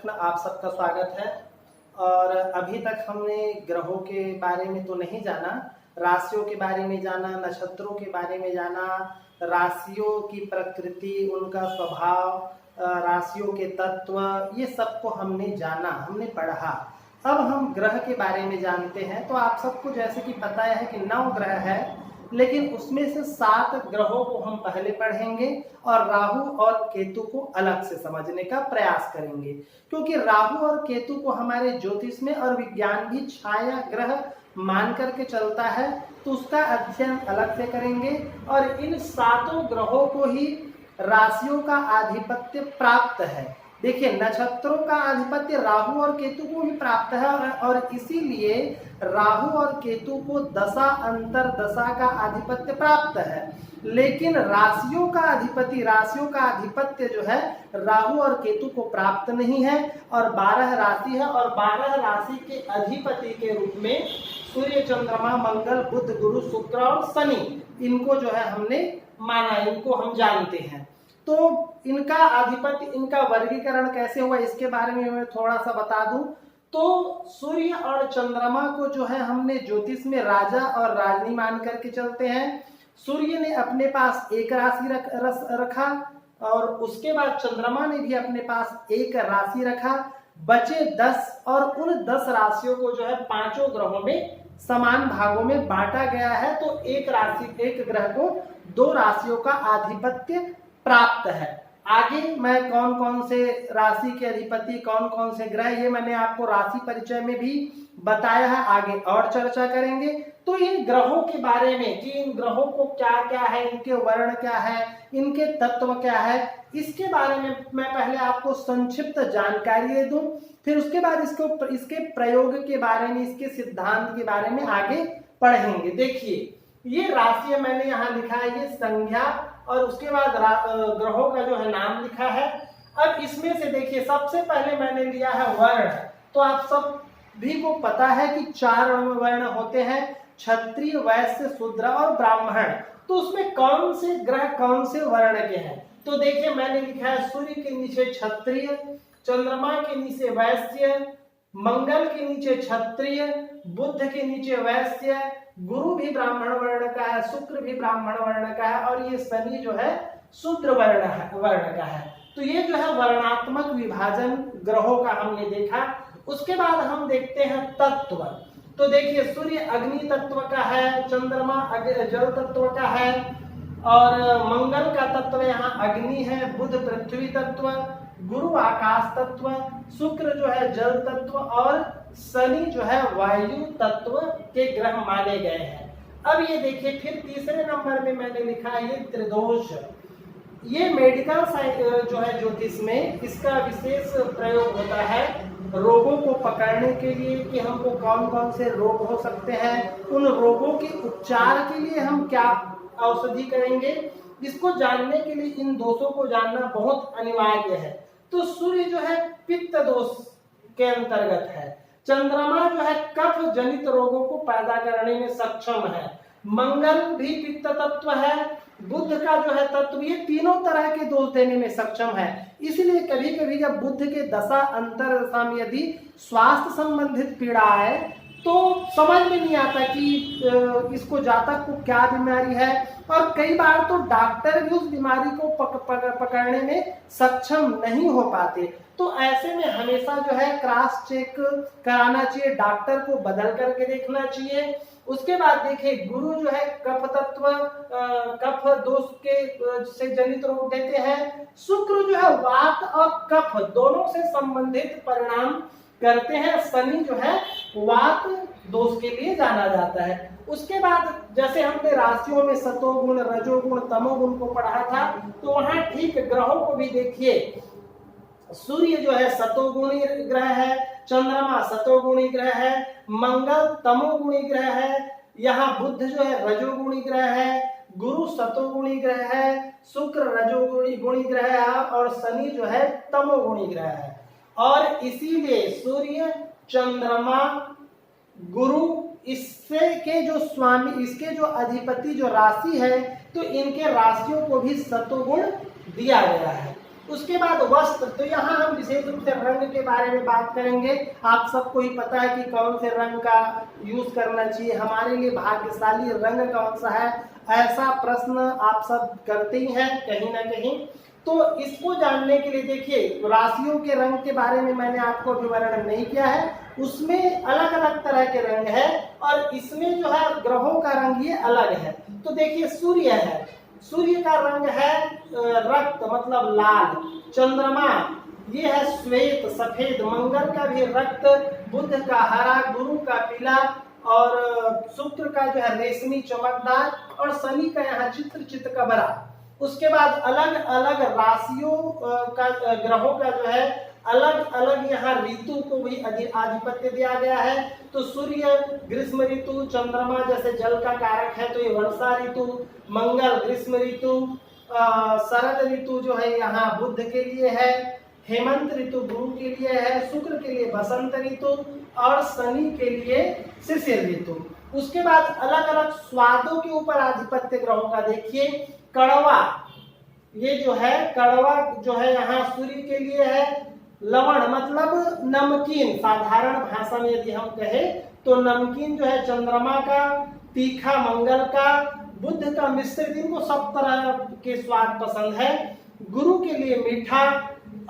प्रश्न आप सबका स्वागत है। और अभी तक हमने ग्रहों के बारे में तो नहीं जाना, राशियों के बारे में जाना, नक्षत्रों के बारे में जाना, राशियों की प्रकृति, उनका स्वभाव, राशियों के तत्व, ये सबको हमने जाना, हमने पढ़ा। अब हम ग्रह के बारे में जानते हैं। तो आप सबको जैसे कि पता है कि 9 ग्रह है, लेकिन उसमें से 7 ग्रहों को हम पहले पढ़ेंगे और राहु और केतु को अलग से समझने का प्रयास करेंगे, क्योंकि राहु और केतु को हमारे ज्योतिष में और विज्ञान भी छाया ग्रह मान करके चलता है, तो उसका अध्ययन अलग से करेंगे। और इन 7 ग्रहों को ही राशियों का आधिपत्य प्राप्त है। देखिए, नक्षत्रों का आधिपत्य राहु और केतु को भी प्राप्त है और इसीलिए राहु और केतु को दशा अंतर दशा का आधिपत्य प्राप्त है। लेकिन राशियों का आधिपत्य जो है राहु और केतु को प्राप्त नहीं है। और 12 राशि है और 12 राशि के अधिपति के रूप में सूर्य, चंद्रमा, मंगल, बुध, गुरु, शुक्र और शनि, इनको जो है हमने माना, इनको हम जानते हैं। तो इनका आधिपत्य, इनका वर्गीकरण कैसे हुआ, इसके बारे में मैं थोड़ा सा बता दूं। तो सूर्य और चंद्रमा को जो है हमने ज्योतिष में राजा और रानी मान करके चलते हैं। सूर्य ने अपने पास एक राशि रखा और उसके बाद चंद्रमा ने भी अपने पास एक राशि रखा। बचे 10 और उन 10 राशियों को जो है 5 ग्रहों में समान भागों में बांटा गया है। तो एक ग्रह को 2 राशियों का आधिपत्य प्राप्त है। आगे मैं कौन कौन से राशि के अधिपति, कौन कौन से ग्रह, ये मैंने आपको राशि परिचय में भी बताया है, आगे और चर्चा करेंगे। तो इन ग्रहों के बारे में कि इन ग्रहों को क्या क्या है, इनके वर्ण क्या है, इनके तत्व क्या है, इसके बारे में मैं पहले आपको संक्षिप्त जानकारी दे दूं। फिर उसके बाद इसके प्रयोग के बारे में, इसके सिद्धांत के बारे में आगे पढ़ेंगे। देखिए, ये राशि मैंने यहाँ लिखा है, ये संज्ञा, और उसके बाद ग्रहों का जो है नाम लिखा है। अब इसमें से देखिए, सबसे पहले मैंने लिया है वर्ण। तो आप सब भी को पता है कि 4 वर्ण होते हैं, क्षत्रिय, वैश्य, शूद्र और ब्राह्मण। तो उसमें कौन से ग्रह कौन से वर्ण के हैं, तो देखिए मैंने लिखा है सूर्य के नीचे क्षत्रिय, चंद्रमा के नीचे वैश्य, मंगल के नीचे क्षत्रिय, बुध के नीचे वैश्य, गुरु भी ब्राह्मण वर्ण का है, शुक्र भी ब्राह्मण वर्ण का है, और ये शनि जो है शूद्र वर्ण का है। तो ये जो है वर्णात्मक विभाजन ग्रहों का हमने देखा। उसके बाद हम देखते हैं तत्व। तो देखिए, सूर्य अग्नि तत्व का है, चंद्रमा जल तत्व का है, और मंगल का तत्व यहाँ अग्नि है, बुध पृथ्वी तत्व, गुरु आकाश तत्व, शुक्र जो है जल तत्व, और शनि जो है वायु तत्व के ग्रह माने गए हैं। अब ये देखिए, फिर तीसरे नंबर में मैंने लिखा है ये त्रिदोष। ये मेडिकल साइंस जो है ज्योतिष में, इसका विशेष प्रयोग होता है रोगों को पकड़ने के लिए कि हमको कौन कौन से रोग हो सकते हैं, उन रोगों के उपचार के लिए हम क्या औषधि करेंगे, इसको जानने के लिए इन दोषों को जानना बहुत अनिवार्य है। तो सूर्य जो है पित्त दोष के अंतर्गत है, चंद्रमा जो है कफ जनित रोगों को पैदा करने में सक्षम है, मंगल भी पित्त तत्व है, बुध का जो है तत्व, ये तीनों तरह के दोष देने में सक्षम है। इसलिए कभी कभी जब बुध के दशा अंतर दशा में यदि स्वास्थ्य संबंधित पीड़ा आए तो समझ में नहीं आता कि इसको जातक को क्या बीमारी है, और कई बार तो डॉक्टर भी उस बीमारी को पकड़ने में सक्षम नहीं हो पाते। तो ऐसे में हमेशा जो है क्रॉस चेक कराना चाहिए, डॉक्टर को बदल करके देखना चाहिए। उसके बाद देखिए, गुरु जो है कफ तत्व, कफ दोष के से जनित रोग देते हैं, शुक्र जो है वात और कफ दोनों से संबंधित परिणाम करते हैं, शनि जो है वात दोष के लिए जाना जाता है। उसके बाद जैसे हमने राशियों में सतोगुण, रजोगुण, तमोगुण को पढ़ा था, तो वहां ठीक ग्रहों को भी देखिए, सूर्य जो है सतोगुणी ग्रह है, चंद्रमा सतोगुणी ग्रह है, मंगल तमोगुणी ग्रह है, यहाँ बुध जो है रजोगुणी ग्रह है, गुरु सतोगुणी ग्रह है, शुक्र रजोगुणी ग्रह है, और शनि जो है तमोगुणी ग्रह है। और इसीलिए सूर्य, चंद्रमा, गुरु, इसके जो अधिपति जो राशि है, तो इनके राशियों को भी सतोगुण दिया गया है। उसके बाद वस्त्र, तो यहाँ हम विशेष रूप से रंग के बारे में बात करेंगे। आप सबको ही पता है कि कौन से रंग का यूज करना चाहिए, हमारे लिए भाग्यशाली रंग कौन सा है, ऐसा प्रश्न आप सब करते ही हैं कहीं ना कहीं। तो इसको जानने के लिए देखिए, राशियों के रंग के बारे में मैंने आपको विवरण नहीं किया है, उसमें अलग अलग तरह के रंग है और इसमें जो है ग्रहों का रंग ये अलग है। तो देखिए सूर्य है, सूर्य का रंग है रक्त मतलब लाल, चंद्रमा ये है श्वेत सफेद, मंगल का भी रक्त, बुध का हरा, गुरु का पीला और शुक्र का जो है रेशमी चमकदार और शनि का यहाँ चित्र का बड़ा। उसके बाद अलग अलग राशियों का ग्रहों का जो है अलग अलग यहाँ ऋतु को भी आधिपत्य दिया गया है। तो सूर्य ग्रीष्म ऋतु, चंद्रमा जैसे जल का कारक है तो ये वर्षा ऋतु, मंगल ग्रीष्म ऋतु, शरद ऋतु जो है यहाँ बुध के लिए है, हेमंत ऋतु गुरु के लिए है, शुक्र के लिए बसंत ऋतु और शनि के लिए शिशिर ऋतु। उसके बाद अलग अलग स्वादों के ऊपर आधिपत्य ग्रहों का देखिए, कड़वा ये जो है कड़वा जो है यहाँ सूर्य के लिए है, लवण मतलब नमकीन, साधारण भाषा में यदि हम कहें तो नमकीन जो है चंद्रमा का, तीखा मंगल का, बुध का मिश्रित, इनको सब तरह के स्वाद पसंद है। गुरु के लिए मीठा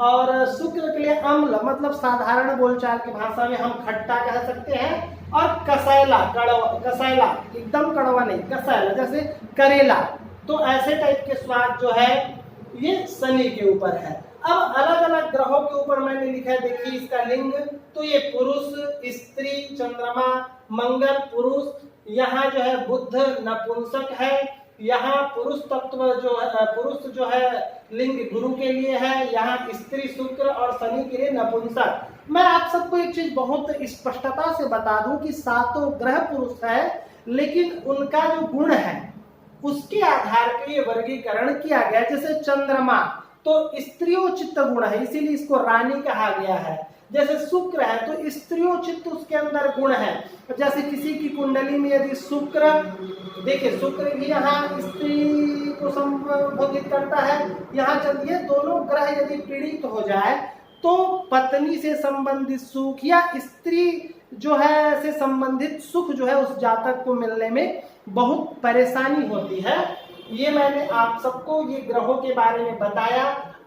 और शुक्र के लिए अम्ल मतलब साधारण बोलचाल की भाषा में हम खट्टा कह सकते हैं, और कसैला कड़वा, कसैला एकदम कड़वा नहीं, कसैला जैसे करेला, तो ऐसे टाइप के स्वाद जो है ये शनि के ऊपर है। अब अलग अलग ग्रहों के ऊपर मैंने लिखा है, देखिए इसका लिंग, तो ये पुरुष, स्त्री, चंद्रमा, मंगल पुरुष, यहाँ जो है बुध नपुंसक है, यहाँ पुरुष तत्व जो है, पुरुष जो है लिंग गुरु के लिए है, यहाँ स्त्री शुक्र और शनि के लिए नपुंसक। मैं आप सबको एक चीज बहुत स्पष्टता से बता दूं कि सातों ग्रह पुरुष है, लेकिन उनका जो गुण है उसके आधार पर ये वर्गीकरण किया गया। जैसे चंद्रमा तो स्त्रियोचित्त गुण है, इसीलिए इसको रानी कहा गया है। जैसे शुक्र है तो स्त्रियोचित्त उसके अंदर गुण है। जैसे किसी की कुंडली में यदि शुक्र, देखिए शुक्र भी यहाँ स्त्री को संबोधित करता है, यहाँ चलिए दोनों ग्रह यदि पीड़ित हो जाए तो पत्नी से संबंधित सुख या स्त्री जो है से संबंधित सुख जो है उस जातक को मिलने में बहुत परेशानी होती है। ये मैंने आप सबको ये ग्रहों के बारे में बताया।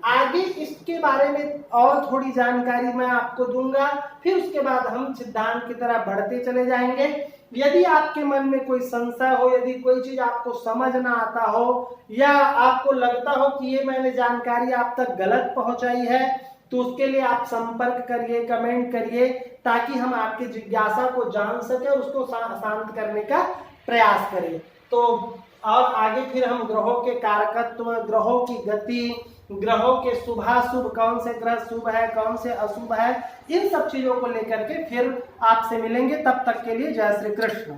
आगे इसके बारे में और थोड़ी जानकारी मैं आपको दूंगा, फिर उसके बाद हम सिद्धांत की तरह बढ़ते चले जाएंगे। यदि आपके मन में कोई संशय हो, यदि कोई चीज आपको समझ ना आता हो या आपको लगता हो कि ये मैंने जानकारी आप तक गलत पहुंचाई है, तो उसके लिए आप संपर्क करिए, कमेंट करिए, ताकि हम आपकी जिज्ञासा को जान सके और उसको शांत करने का प्रयास करें। तो और आगे फिर हम ग्रहों के कारकत्व, ग्रहों की गति, ग्रहों के शुभाशुभ, कौन से ग्रह शुभ है कौन से अशुभ है, इन सब चीजों को लेकर के फिर आपसे मिलेंगे। तब तक के लिए जय श्री कृष्ण।